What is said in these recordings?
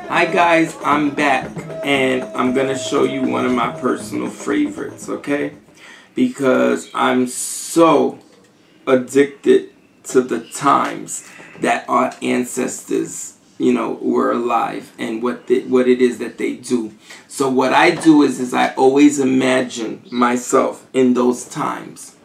Hi guys, I'm back and I'm gonna show you one of my personal favorites, okay? Because I'm so addicted to the times that our ancestors, were alive and what it is that they do. So what I do is I always imagine myself in those times,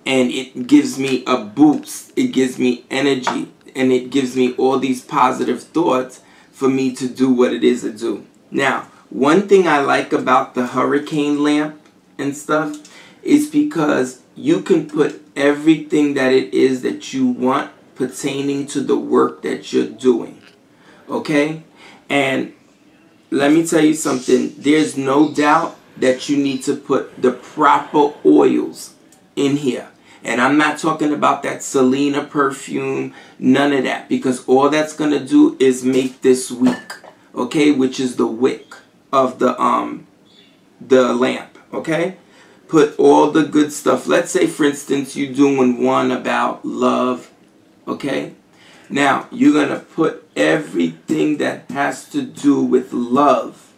and it gives me a boost, it gives me energy, and it gives me all these positive thoughts for me to do what it is to do. Now, one thing I like about the hurricane lamp and stuff is because you can put everything that it is that you want pertaining to the work that you're doing. Okay? And let me tell you something. There's no doubt that you need to put the proper oils in here. And I'm not talking about that Selena perfume, none of that. Because all that's going to do is make this weak. Okay? Which is the wick of the lamp. Okay? Put all the good stuff. Let's say, for instance, you're doing one about love. Okay? Now, you're going to put everything that has to do with love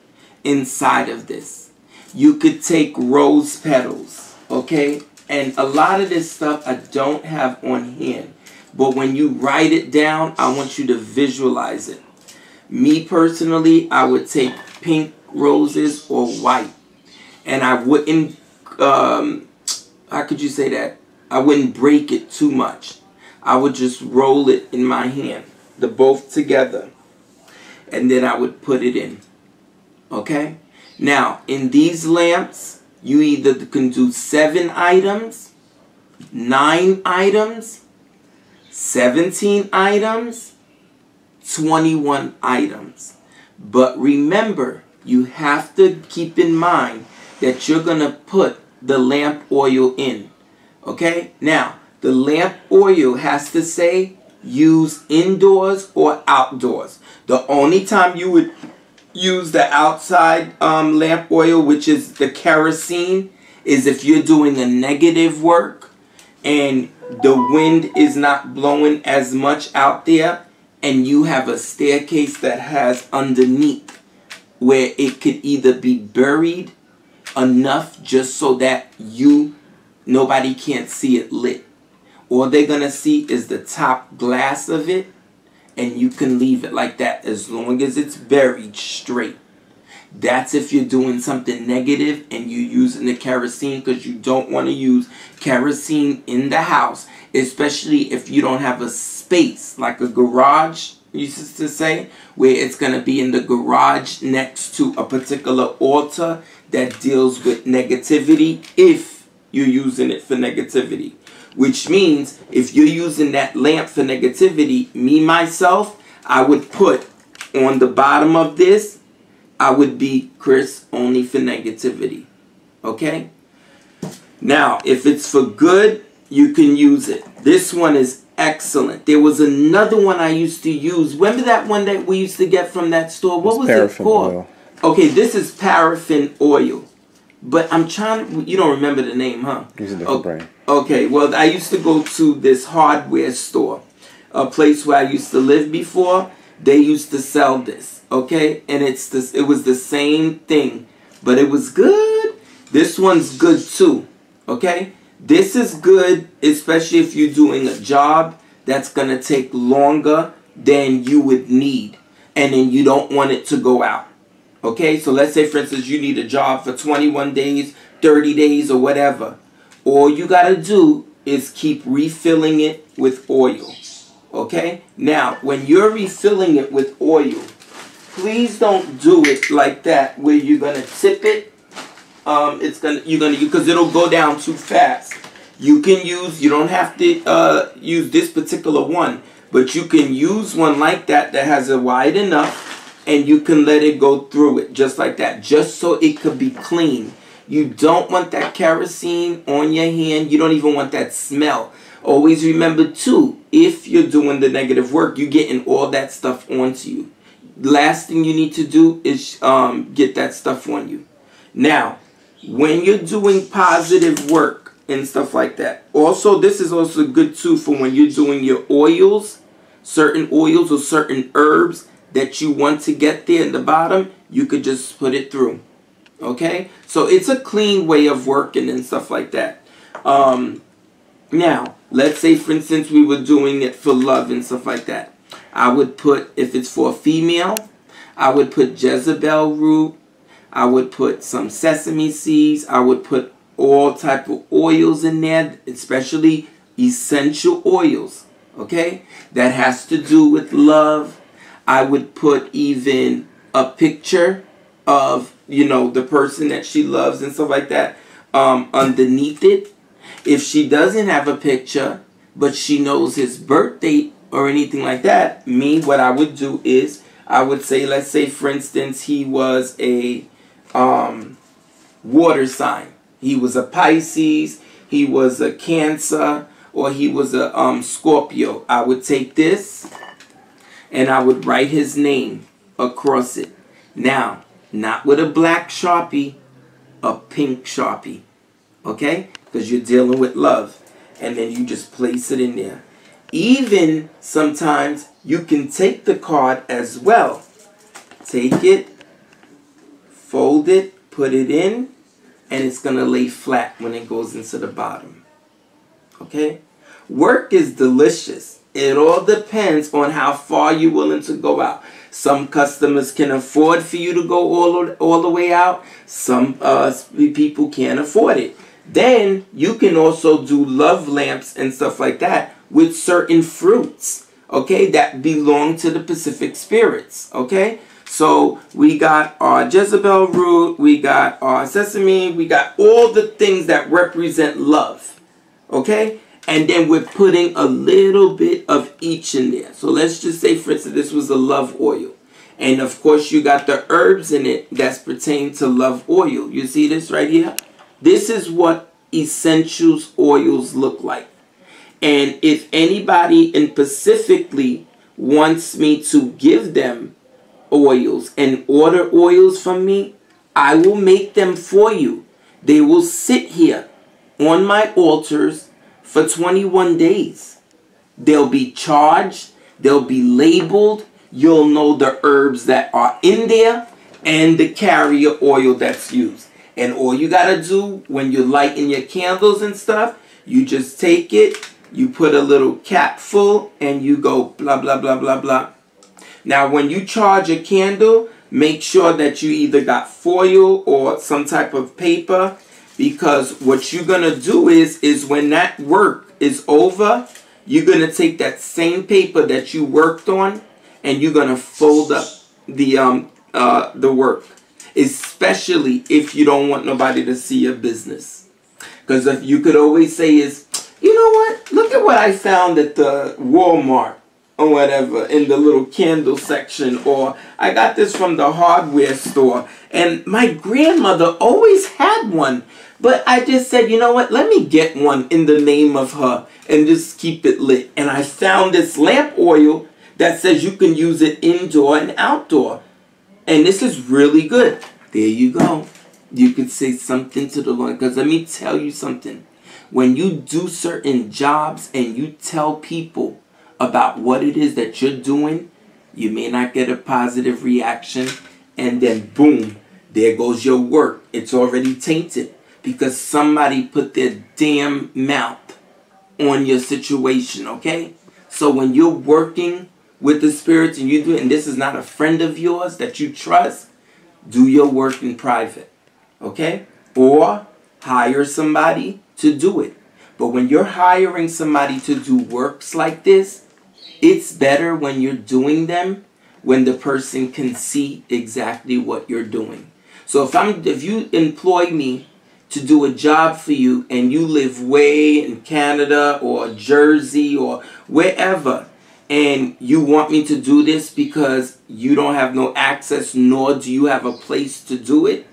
inside of this. You could take rose petals. Okay? And a lot of this stuff I don't have on hand. But when you write it down, I want you to visualize it. Me personally, I would take pink roses or white. And I wouldn't, how could you say that? I wouldn't break it too much. I would just roll it in my hand, the both together. And then I would put it in. Okay? Now, in these lamps, you either can do 7 items, 9 items, 17 items, 21 items. But remember, you have to keep in mind that you're going to put the lamp oil in. Okay? Now, the lamp oil has to say use indoors or outdoors. The only time you would use the outside lamp oil, which is the kerosene, is if you're doing a negative work and the wind is not blowing as much out there and you have a staircase that has underneath where it could either be buried enough just so that nobody can't see it lit. All they're going to see is the top glass of it, and you can leave it like that as long as it's buried straight. That's if you're doing something negative and you're using the kerosene, because you don't want to use kerosene in the house, especially if you don't have a space like a garage, used to say, where it's going to be in the garage next to a particular altar that deals with negativity, if you're using it for negativity. Which means if you're using that lamp for negativity, me, myself, I would put on the bottom of this, I would be Chris only for negativity. Okay? Now, if it's for good, you can use it. This one is excellent. There was another one I used to use. Remember that one that we used to get from that store? What was it called? Oil. Okay, this is paraffin oil. But I'm trying to, you don't remember the name, huh? It's a different brand. Okay, well, I used to go to this hardware store, a place where I used to live before. They used to sell this, okay? And it was the same thing, but it was good. This one's good too, okay? This is good, especially if you're doing a job that's going to take longer than you would need, and then you don't want it to go out. Okay, so let's say, for instance, you need a job for 21 days, 30 days, or whatever. All you got to do is keep refilling it with oil. Okay? Now, when you're refilling it with oil, please don't do it like that where you're going to tip it. Because it'll go down too fast. You don't have to use this particular one, but you can use one like that has a wide enough. And you can let it go through it just like that, just so it could be clean. You don't want that kerosene on your hand. You don't even want that smell. Always remember too, if you're doing the negative work, you're getting all that stuff onto you. Last thing you need to do is get that stuff on you. Now, when you're doing positive work and stuff like that, also this is also good too for when you're doing your oils, certain oils or certain herbs that you want to get there in the bottom, you could just put it through. Okay? So it's a clean way of working and stuff like that. Now, let's say, for instance, we were doing it for love and stuff like that. I would put, if it's for a female, I would put Jezebel root. I would put some sesame seeds. I would put all type of oils in there, especially essential oils. Okay? That has to do with love. I would put even a picture of, you know, the person that she loves and stuff like that underneath it. If she doesn't have a picture, but she knows his birth date or anything like that, what I would do is, I would say, let's say, for instance, he was a water sign. He was a Pisces, he was a Cancer, or he was a Scorpio. I would take this and I would write his name across it. Now, not with a black Sharpie, a pink Sharpie. Okay? Because you're dealing with love. And then you just place it in there. Even sometimes you can take the card as well. Take it, fold it, put it in, and it's going to lay flat when it goes into the bottom. Okay? Work is delicious. It all depends on how far you're willing to go out. Some customers can afford for you to go all the way out. Some people can't afford it. Then you can also do love lamps and stuff like that with certain fruits, okay, that belong to the Pacific spirits, okay? So we got our Jezebel root, we got our sesame, we got all the things that represent love, okay? And then we're putting a little bit of each in there. So let's just say, for instance, this was a love oil. And of course you got the herbs in it that's pertain to love oil. You see this right here? This is what essentials oils look like. And if anybody in specifically wants me to give them oils and order oils from me, I will make them for you. They will sit here on my altars for 21 days. They'll be charged. They'll be labeled. You'll know the herbs that are in there and the carrier oil that's used. And all you got to do when you're lighting your candles and stuff, you just take it, you put a little cap full, and you go blah, blah, blah, blah, blah. Now, when you charge a candle, make sure that you either got foil or some type of paper, because what you're going to do is when that work is over, you're going to take that same paper that you worked on, and you're going to fold up the work. Especially if you don't want nobody to see your business. Because if you could always say is, you know what? Look at what I found at the Walmart or whatever in the little candle section. Or I got this from the hardware store. And my grandmother always had one. But I just said, you know what? Let me get one in the name of her and just keep it lit. And I found this lamp oil that says you can use it indoor and outdoor. And this is really good. There you go. You could say something to the Lord. Because let me tell you something. When you do certain jobs and you tell people about what it is that you're doing, you may not get a positive reaction. And then boom, there goes your work. It's already tainted. Because somebody put their damn mouth on your situation, okay? So when you're working with the spirits and you do it, and this is not a friend of yours that you trust, do your work in private, okay? Or hire somebody to do it. But when you're hiring somebody to do works like this, it's better when you're doing them when the person can see exactly what you're doing. So if you employ me to do a job for you and you live way in Canada or Jersey or wherever, and you want me to do this because you don't have no access, nor do you have a place to do it,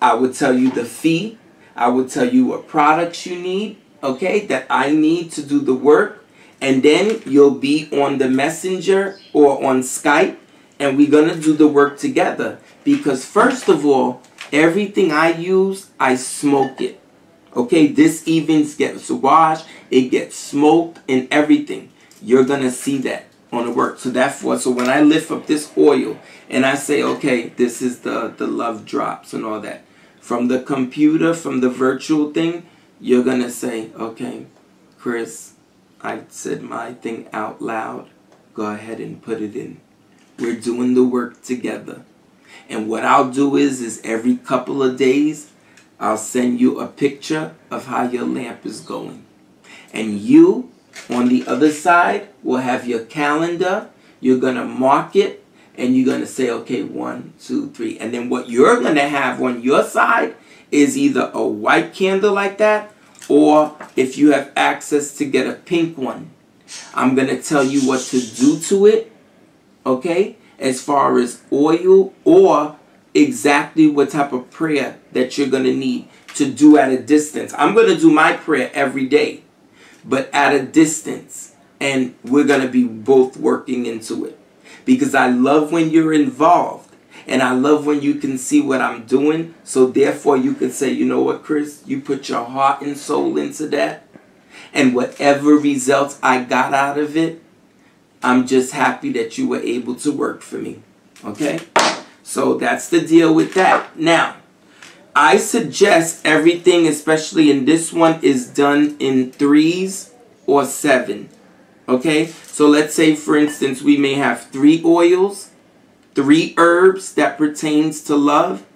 I would tell you the fee. I would tell you what products you need, okay, that I need to do the work. And then you'll be on the messenger or on Skype, and we're going to do the work together. Because first of all, everything I use, I smoke it. Okay, this even gets washed, it gets smoked and everything. You're going to see that. on the work. So therefore, so when I lift up this oil and I say, okay, this is the love drops and all that. From the computer, from the virtual thing, you're going to say, okay, Chris, I said my thing out loud. Go ahead and put it in. We're doing the work together. And what I'll do is every couple of days, I'll send you a picture of how your lamp is going. And you, on the other side, will have your calendar. You're going to mark it. And you're going to say, okay, 1, 2, 3. And then what you're going to have on your side is either a white candle like that, or if you have access to get a pink one. I'm going to tell you what to do to it, okay, as far as oil, or exactly what type of prayer that you're going to need to do at a distance. I'm going to do my prayer every day, but at a distance. And we're going to be both working into it. Because I love when you're involved. And I love when you can see what I'm doing. So therefore you can say, you know what, Chris? You put your heart and soul into that. And whatever results I got out of it, I'm just happy that you were able to work for me. Okay? So that's the deal with that. Now, I suggest everything, especially in this one, is done in 3s or 7. Okay, so let's say, for instance, we may have 3 oils, 3 herbs that pertains to love,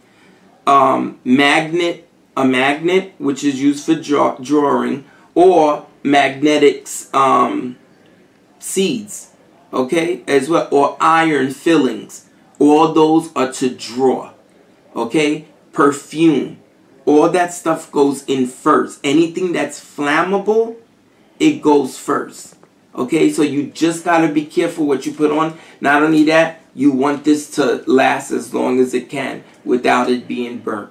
a magnet, which is used for drawing, or magnetics, seeds, okay, as well, or iron fillings. All those are to draw, okay, perfume. All that stuff goes in first. Anything that's flammable, it goes first. Okay, so you just got to be careful what you put on. Not only that, you want this to last as long as it can without it being burnt.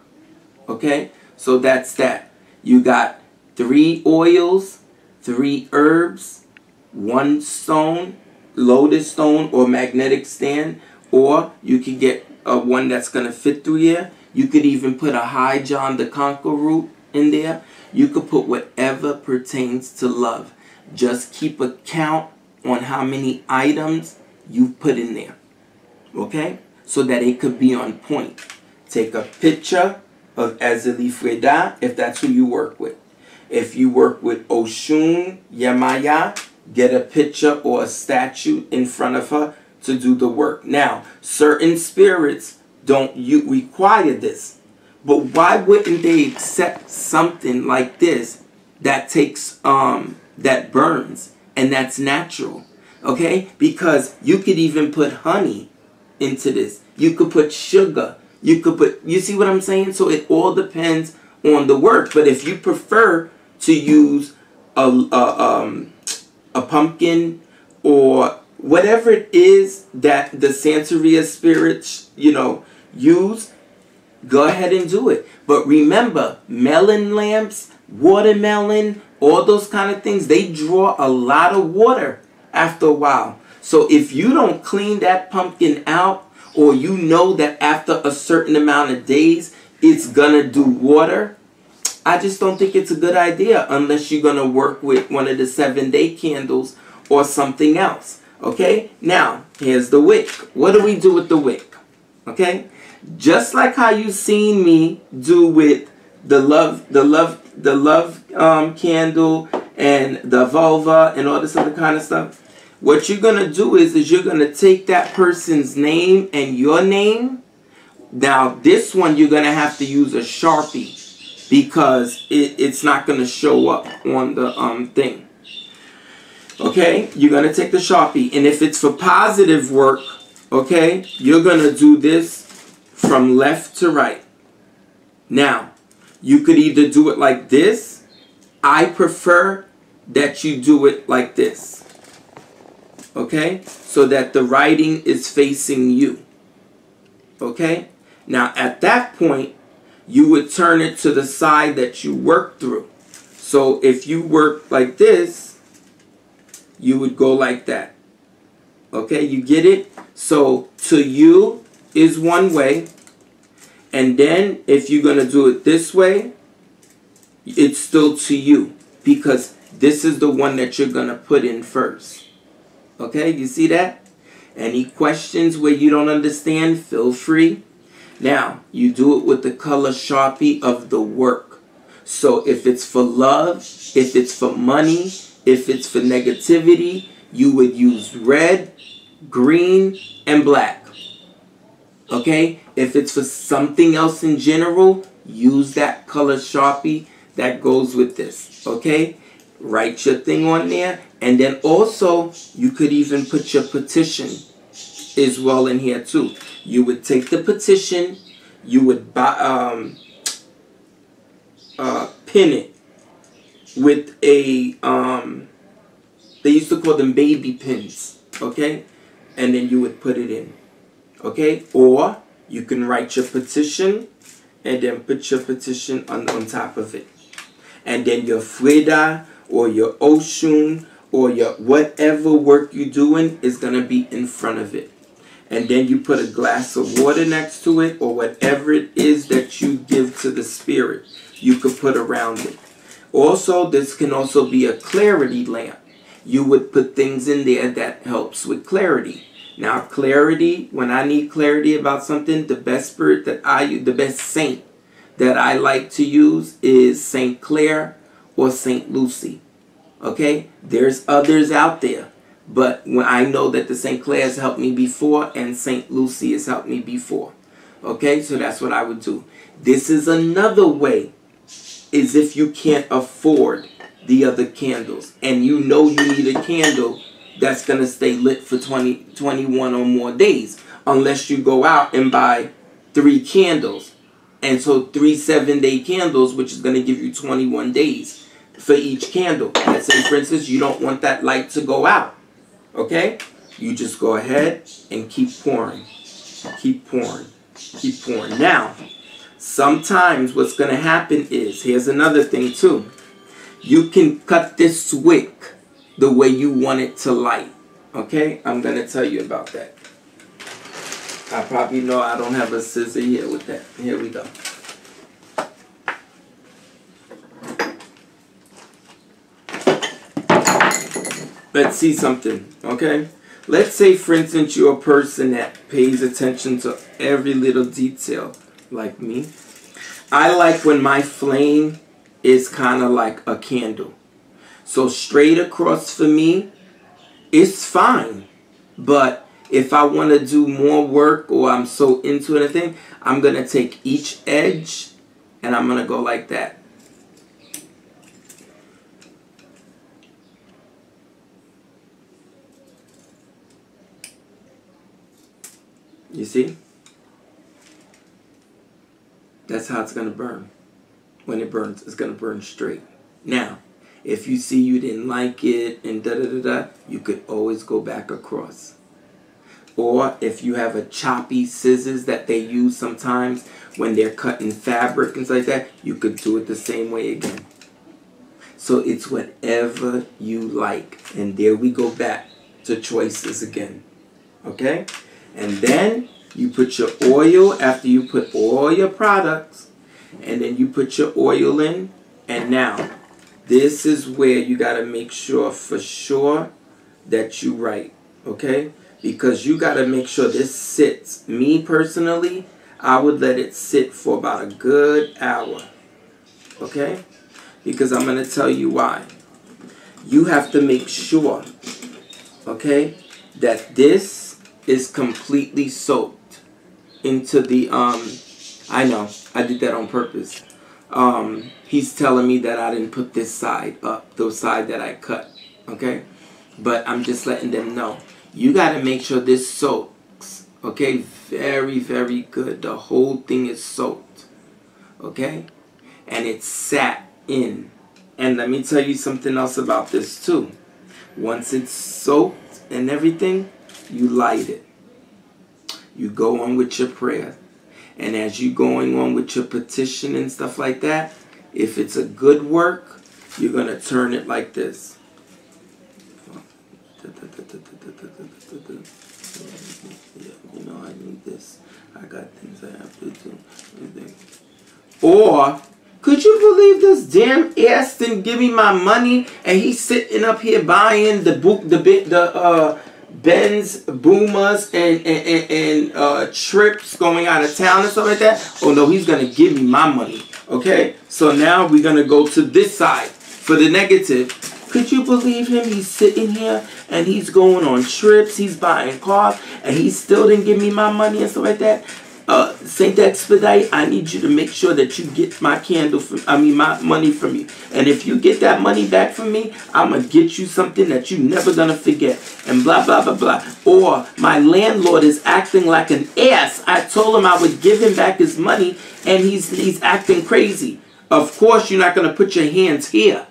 Okay, so that's that. You got 3 oils, 3 herbs, 1 stone, lotus stone or magnetic stand, or you could get one that's going to fit through here. You could even put a high John the Conqueror root in there. You could put whatever pertains to love. Just keep a count on how many items you've put in there. Okay? So that it could be on point. Take a picture of Ezeli Freda if that's who you work with. If you work with Oshun Yamaya, get a picture or a statue in front of her to do the work. Now, certain spirits don't require this. But why wouldn't they accept something like this that takes that burns and that's natural? Okay? Because you could even put honey into this. You could put sugar. You could put, you see what I'm saying? So it all depends on the work. But if you prefer to use a pumpkin or whatever it is that the Santeria spirits, you know, use, go ahead and do it. But remember, melon lamps, watermelon, all those kind of things, they draw a lot of water after a while. So if you don't clean that pumpkin out, or you know that after a certain amount of days it's gonna do water, I just don't think it's a good idea unless you're gonna work with one of the 7-day candles or something else. Okay? Now, here's the wick. What do we do with the wick? Okay? Just like how you seen me do with the love candle and the vulva and all this other kind of stuff. What you're going to do is you're going to take that person's name and your name. Now, this one you're going to have to use a Sharpie because it's not going to show up on the thing. Okay? You're going to take the Sharpie. And if it's for positive work, okay, you're going to do this from left to right. Now, you could either do it like this. I prefer that you do it like this. Okay? So that the writing is facing you. Okay? Now, at that point, you would turn it to the side that you work through. So, if you work like this, you would go like that. Okay? You get it? So, to you is one way. And then, if you're going to do it this way, it's still to you. Because this is the one that you're going to put in first. Okay, you see that? Any questions where you don't understand, feel free. Now, you do it with the color Sharpie of the work. So if it's for love, if it's for money, if it's for negativity, you would use red, green, and black. Okay? If it's for something else in general, use that color Sharpie that goes with this. Okay? Write your thing on there. And then also, you could even put your petition as well in here too. You would take the petition, you would pin it with a, they used to call them baby pins, okay? And then you would put it in, okay? Or you can write your petition and then put your petition on top of it. And then your Freda or your Oshun or your whatever work you're doing is going to be in front of it. And then you put a glass of water next to it, or whatever it is that you give to the spirit, you could put around it. Also, this can also be a clarity lamp. You would put things in there that helps with clarity. Now, clarity, when I need clarity about something, the best spirit that I use, the best saint that I like to use is Saint Clair or Saint Lucy. Okay? There's others out there. But when I know that the St. Clair has helped me before and St. Lucy has helped me before. Okay, so that's what I would do. This is another way, is if you can't afford the other candles. And you know you need a candle that's going to stay lit for 21 or more days. Unless you go out and buy 3 candles. And so 3 7-day candles, which is going to give you 21 days for each candle. Let's say, for instance, you don't want that light to go out. Okay? You just go ahead and keep pouring. Keep pouring. Keep pouring. Now, sometimes what's going to happen is, here's another thing too. You can cut this wick the way you want it to light. Okay? I'm going to tell you about that. I probably know I don't have a scissor here with that. Here we go. Let's see something, okay? Let's say, for instance, you're a person that pays attention to every little detail, like me. I like when my flame is kind of like a candle. So straight across for me, it's fine. But if I want to do more work or I'm so into anything, I'm going to take each edge and I'm going to go like that. You see? That's how it's going to burn. When it burns, it's going to burn straight. Now, if you see you didn't like it and da-da-da-da, you could always go back across. Or if you have a choppy scissors that they use sometimes when they're cutting fabric and stuff like that, you could do it the same way again. So it's whatever you like. And there we go back to choices again. Okay? And then you put your oil after you put all your products. And then you put your oil in. And now, this is where you got to make sure for sure that you write. Okay? Because you got to make sure this sits. Me personally, I would let it sit for about a good hour. Okay? Because I'm going to tell you why. You have to make sure, okay, that this is completely soaked into the, I know, I did that on purpose. He's telling me that I didn't put this side up, the side that I cut, okay? But I'm just letting them know. You got to make sure this soaks, okay? Very, very good. The whole thing is soaked, okay? And it's sat in. And let me tell you something else about this too. Once it's soaked and everything, you light it. You go on with your prayer. And as you going on with your petition and stuff like that, if it's a good work, you're going to turn it like this. You know, I need this. I got things I have to do. Or, could you believe this damn ass didn't give me my money and he's sitting up here buying the book, the Benz, boomers, and trips going out of town and stuff like that. Oh no, he's gonna give me my money. Okay, so now we're gonna go to this side for the negative. Could you believe him? He's sitting here and he's going on trips, he's buying cars, and he still didn't give me my money and stuff like that. Saint Expedite, I need you to make sure that you get my my money from me. And if you get that money back from me, I'm going to get you something that you're never going to forget. And blah, blah, blah, blah. Or my landlord is acting like an ass. I told him I would give him back his money and he's acting crazy. Of course, you're not going to put your hands here,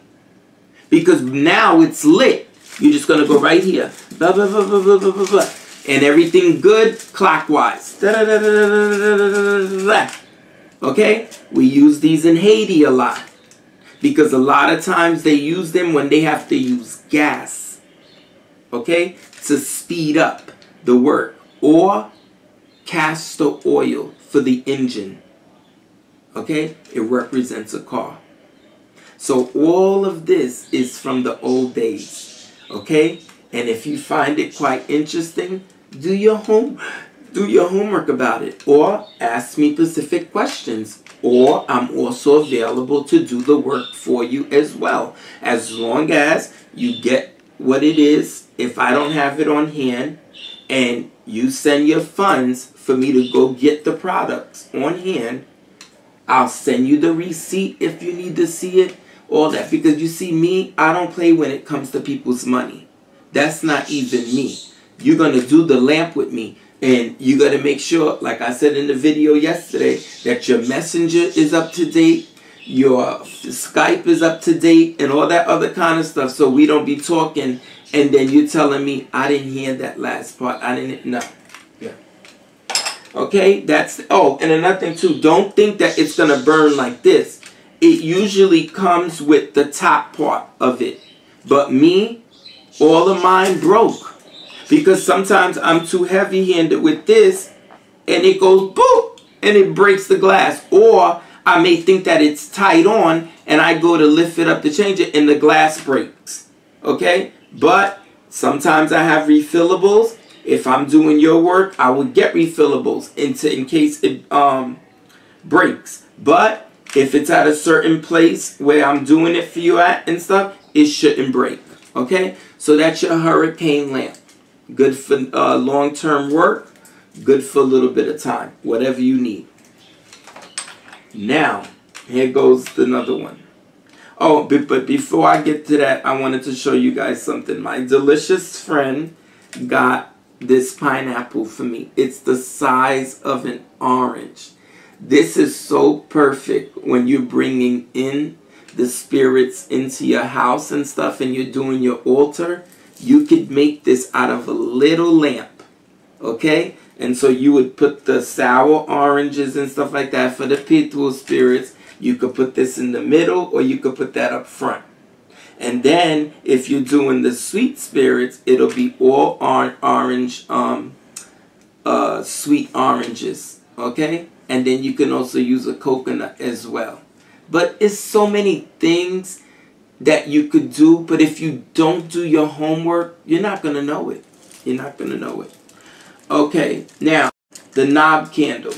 because now it's lit. You're just going to go right here. Blah, blah, blah, blah, blah, blah, blah, blah. And everything good clockwise. Da, da, da, da, da, da, da, da. Okay? We use these in Haiti a lot, because a lot of times they use them when they have to use gas. Okay? To speed up the work. Or castor oil for the engine. Okay? It represents a car. So all of this is from the old days. Okay? And if you find it quite interesting, do your homework about it, or ask me specific questions, or I'm also available to do the work for you as well, as long as you get what it is. If I don't have it on hand and you send your funds for me to go get the products on hand, I'll send you the receipt if you need to see it, all that. Because you see, me, I don't play when it comes to people's money. That's not even me. You're going to do the lamp with me. And you got to make sure, like I said in the video yesterday, that your messenger is up to date, your Skype is up to date, and all that other kind of stuff. So we don't be talking and then you're telling me, I didn't hear that last part. I didn't know. Yeah. Okay, that's, oh, and another thing too, don't think that it's going to burn like this. It usually comes with the top part of it. But me, all of mine broke, because sometimes I'm too heavy-handed with this and it goes boop and it breaks the glass. Or I may think that it's tight on and I go to lift it up to change it and the glass breaks. Okay? But sometimes I have refillables. If I'm doing your work, I will get refillables in case it breaks. But if it's at a certain place where I'm doing it for you at and stuff, it shouldn't break. Okay? So that's your hurricane lamp. Good for long-term work. Good for a little bit of time. Whatever you need. Now, here goes another one. Oh, but before I get to that, I wanted to show you guys something. My delicious friend got this pineapple for me. It's the size of an orange. This is so perfect when you're bringing in the spirits into your house and stuff and you're doing your altar. You could make this out of a little lamp. Okay? And so you would put the sour oranges and stuff like that for the peaceful spirits. You could put this in the middle, or you could put that up front. And then if you're doing the sweet spirits, it'll be all orange, sweet oranges. Okay? And then you can also use a coconut as well. But it's so many things that you could do. But if you don't do your homework, you're not going to know it. You're not going to know it. Okay, now, the knob candle.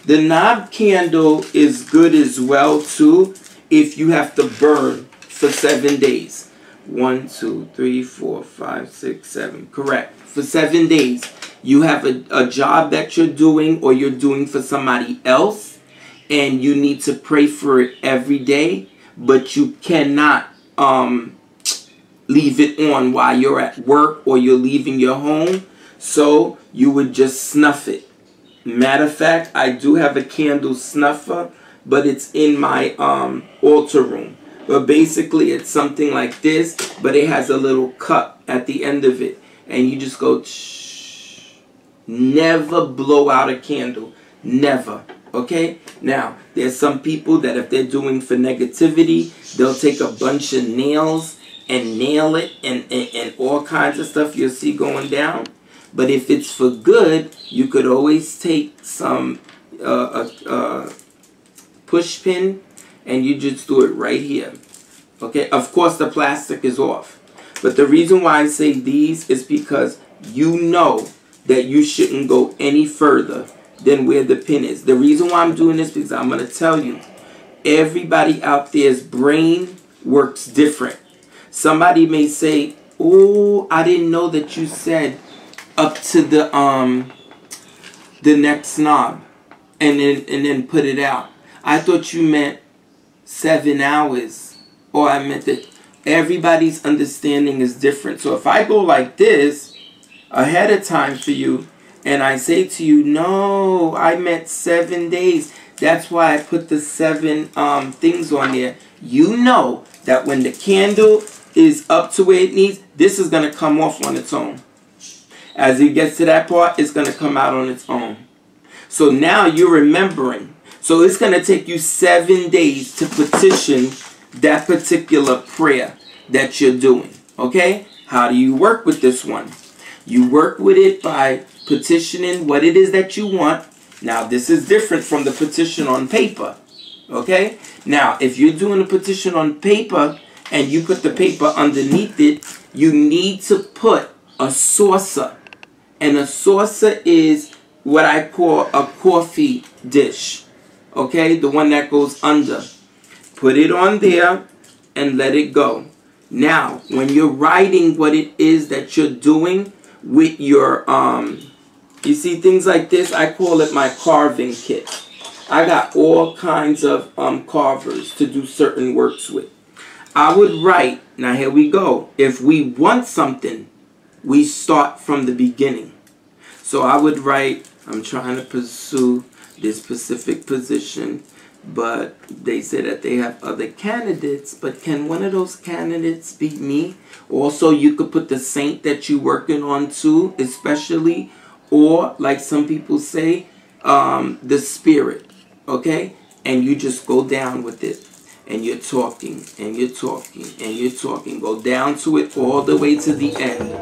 The knob candle is good as well, too, if you have to burn for 7 days. 1, 2, 3, 4, 5, 6, 7. Correct. For 7 days. You have a job that you're doing, or you're doing for somebody else, and you need to pray for it every day, but you cannot leave it on while you're at work or you're leaving your home. So you would just snuff it. Matter of fact, I do have a candle snuffer, but it's in my altar room. But basically it's something like this, but it has a little cup at the end of it. And you just go shh. Never blow out a candle. Never. Okay? Now, there's some people that if they're doing for negativity, they'll take a bunch of nails and nail it and all kinds of stuff you'll see going down. But if it's for good, you could always take some push pin and you just do it right here. Okay? Of course, the plastic is off. But the reason why I say these is because you know that you shouldn't go any further than where the pin is. The reason why I'm doing this, because I'm going to tell you, everybody out there's brain works different. Somebody may say, oh, I didn't know that you said up to the next knob and then put it out. I thought you meant 7 hours, or I meant that. Everybody's understanding is different. So if I go like this ahead of time for you and I say to you, no, I meant 7 days, that's why I put the 7 things on there. You know that when the candle is up to where it needs, this is going to come off on its own. As it gets to that part, it's going to come out on its own. So now you're remembering. So it's going to take you 7 days to petition that particular prayer that you're doing. Okay? How do you work with this one? You work with it by petitioning what it is that you want. Now, this is different from the petition on paper. Okay? Now, if you're doing a petition on paper and you put the paper underneath it, you need to put a saucer. And a saucer is what I call a coffee dish. Okay? The one that goes under. Put it on there and let it go. Now, when you're writing what it is that you're doing with your, you see things like this, I call it my carving kit. I got all kinds of carvers to do certain works with. I would write, now here we go. If we want something, we start from the beginning. So I would write, I'm trying to pursue this specific position, but they say that they have other candidates. But can one of those candidates be me? Also, you could put the saint that you're working on too, especially, or like some people say, the spirit. Okay? And you just go down with it. And you're talking, and you're talking, and you're talking. Go down to it all the way to the end.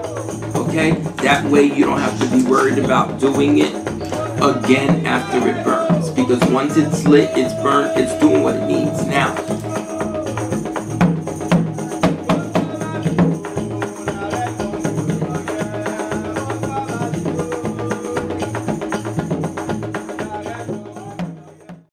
Okay? That way you don't have to be worried about doing it again after it burns. Because once it's lit, it's burnt, it's doing what it needs. Now,